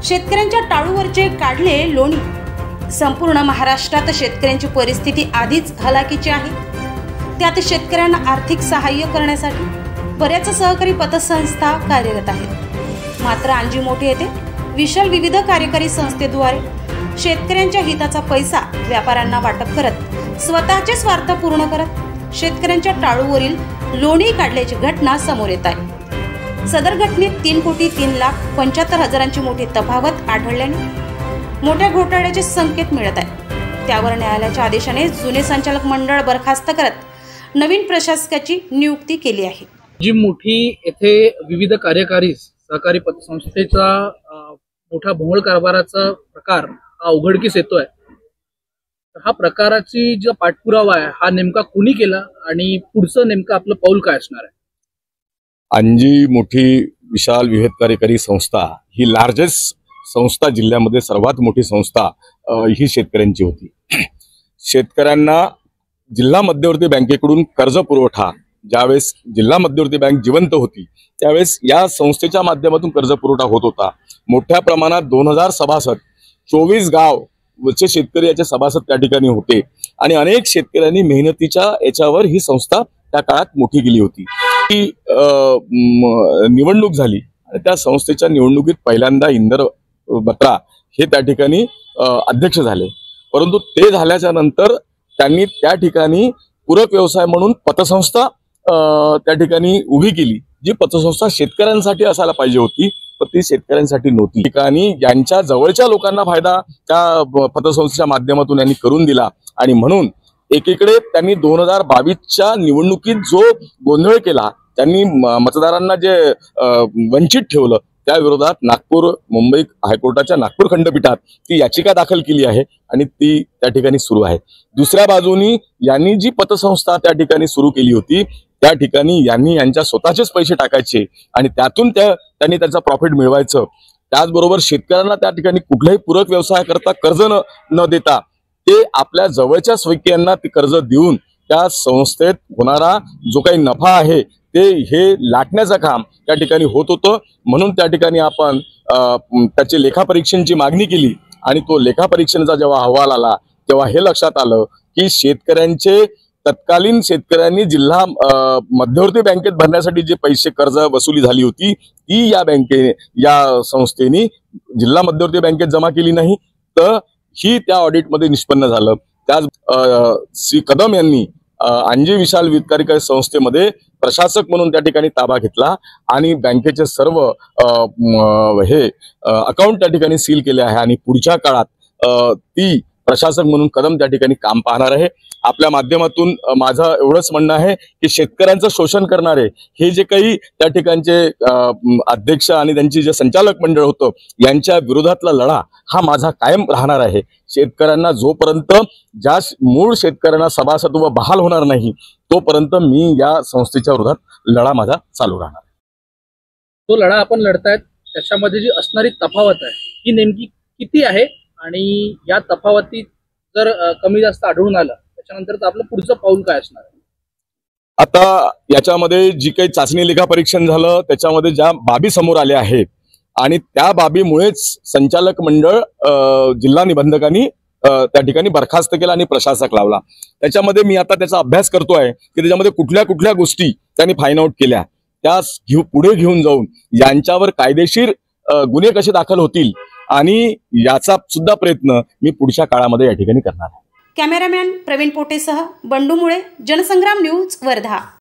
शेतकऱ्यांच्या टाळूवरचे काढले लोणी। संपूर्ण महाराष्ट्रात शेतकऱ्यांची परिस्थिती आधीच हलाखीची आहे। त्यात शेतकऱ्यांना आर्थिक सहाय्य करण्यासाठी बऱ्याच सहकारी पतसंस्था कार्यरत आहेत। मात्र अंजीमोठी येथे विशाल विविध कार्यकारी संस्थेद्वारे शेतकऱ्यांच्या हिताचा पैसा व्यापाऱ्यांना वाटप करत स्वतःचे स्वार्थ पूर्ण करत शेतकऱ्यांच्या टाळूवरील लोणी काढल्याची घटना समोर येत आहे। सदर घटनेत 3,03,75,000ची मोठी तफावत आढळल्याने मोठ्या घोटाळ्याचे संकेत मिळत आहे। त्यावर न्यायालयाच्या आदेशाने जुने संचालक मंडळ बरखास्त करत नवीन प्रशासकाची नियुक्ती केली आहे। जी मोठी येथे विविध कार्यकारी सहकारी पतसंस्थेचा मोठा भोंगळ कारभाराचा प्रकार हा उघडकीस येतोय। हा प्रकाराची जो पाठपुरावा आहे हा नेमका कोणी केला आणि पुढचं नेमकं आपलं पाऊल काय असणार आहे? अंजी मोठी विशाल विविध कार्यकारी संस्था ही लार्जेस्ट संस्था, जिल्ह्यामध्ये सर्वात मोठी संस्था ही शेतकऱ्यांची होती। शेतकऱ्यांना जिल्हा मध्यवर्ती बँकेकडून कर्ज पुरवठा ज्यावेळेस जिल्हा मध्यवर्ती बँक जिवंत होती त्यावेळेस या संस्थेच्या माध्यमातून कर्ज पुरवठा होत होता। मोठ्या प्रमाणात 2000 सभासद 24 गावचे शेतकरी याचे सभासद त्या ठिकाणी होते आणि अनेक शेतकऱ्यांनी मेहनतीच्या याच्यावर ही संस्था त्या काळात मोठी केली होती। ही निवडणूक झाली आणि त्या संस्थेच्या निवडणुकीत पहिल्यांदा इंदर बत्रा हे त्या ठिकाणी अध्यक्ष झाले, परंतु ते झाल्याच्या नंतर त्यांनी त्या ठिकाणी पूरक व्यवसाय म्हणून पतसंस्था त्या ठिकाणी उभी केली, जी पतसंस्था शेतकऱ्यांसाठी असायला पाहिजे होती पण ती शेतकऱ्यांसाठी नव्हती। ठिकाणी यांच्या जवळच्या लोकांना फायदा त्या पतसंस्थेच्या माध्यमातून यांनी करून दिला आणि म्हणून एकीकडे त्यांनी 2022च्या निवडणुकीत जो गोंधळ केला, त्यांनी मतदारांना जे वंचित ठेवलं त्या विरोधात मुंबई हायकोर्टाच्या नागपूर खंडपीठात ती याचिका दाखल केली आहे आणि ती त्या ठिकाणी सुरू आहे। दुसऱ्या बाजूनी यांनी जी पतसंस्था त्या ठिकाणी सुरू केली होती त्या ठिकाणी यांनी यांच्या स्वतःचेच पैसे टाकायचे आणि त्यातून त्यांनी त्याचा प्रॉफिट मिळवायचं। त्याचबरोबर शेतकऱ्यांना त्या ठिकाणी कुठल्याही पूरक व्यवसायाकरता कर्ज न देता ते आपल्या जवळच्या स्वकीयांना ते कर्ज देऊन त्या संस्थेत होणारा जो काही नफा आहे ते हे लाटण्याचं काम त्या ठिकाणी होत होतं। म्हणून त्या ठिकाणी आपण त्याची लेखापरीक्षणाची मागणी केली आणि तो लेखापरीक्षणाचा जेव्हा अहवाल आला तेव्हा हे लक्षात आलं की तत्कालीन शेतकऱ्यांनी जिल्हा मध्यवर्ती बँकेत भरण्यासाठी जे पैसे कर्ज वसुली झाली होती ती या संस्थेने जिल्हा मध्यवर्ती बँकेत जमा केली नाही, तर ही त्या ऑडिटमध्ये निष्पन्न झालं। त्याच श्री कदम यांनी अंजी विशाल विविध कार्यकारी संस्थेमध्ये प्रशासक म्हणून त्या ठिकाणी ताबा घेतला आणि बँकेचे सर्व अकाउंट त्या ठिकाणी सील केले आहे आणि पुढच्या काळात ती प्रशासक म्हणून कदम त्या ठिकाणी काम पाहणार आहे। आपल्या माध्यमातून माझं एवढंच म्हणणं आहे की शेतकऱ्यांचं शोषण करणारे हे जे काही त्या ठिकाणचे अध्यक्ष आणि त्यांची जे संचालक मंडळ होतं यांच्या विरोधातला लढा हा माझा कायम राहणार आहे। शेतकऱ्यांना जोपर्यंत ज्या मूळ शेतकऱ्यांना सभासदत्व बहाल होणार नाही तोपर्यंत मी या संस्थेच्या विरोधात लढा माझा चालू राहणार। तो लढा आपण लढतायत त्याच्यामध्ये जी असणारी तफावत आहे ही नेमकी किती आहे आणि या तफावतीत जर कमी जास्त आढळून आलं त्याच्यानंतर आपलं पुढचं पाऊल काय असणार आहे? आता याच्यामध्ये जी काही चाचणी लेखापरीक्षण झालं त्याच्यामध्ये ज्या बाबी समोर आल्या आहेत आणि त्या बाबीमुळेच संचालक मंडळ जिल्हा निबंधकांनी त्या ठिकाणी बरखास्त केला आणि प्रशासक लावला। त्याच्यामध्ये मी आता त्याचा अभ्यास करतोय की त्याच्यामध्ये कुठल्या कुठल्या गोष्टी त्यांनी फाइंड आउट केल्या, त्या पुढे घेऊन जाऊन यांच्यावर कायदेशीर गुन्हे कसे दाखल होतील आणि याचा सुद्धा प्रयत्न मी पुढच्या काळामध्ये या ठिकाणी करणार आहे। कॅमेरामॅन प्रवीण पोटेसह बंडू मुळे, जनसंग्राम न्यूज, वर्धा।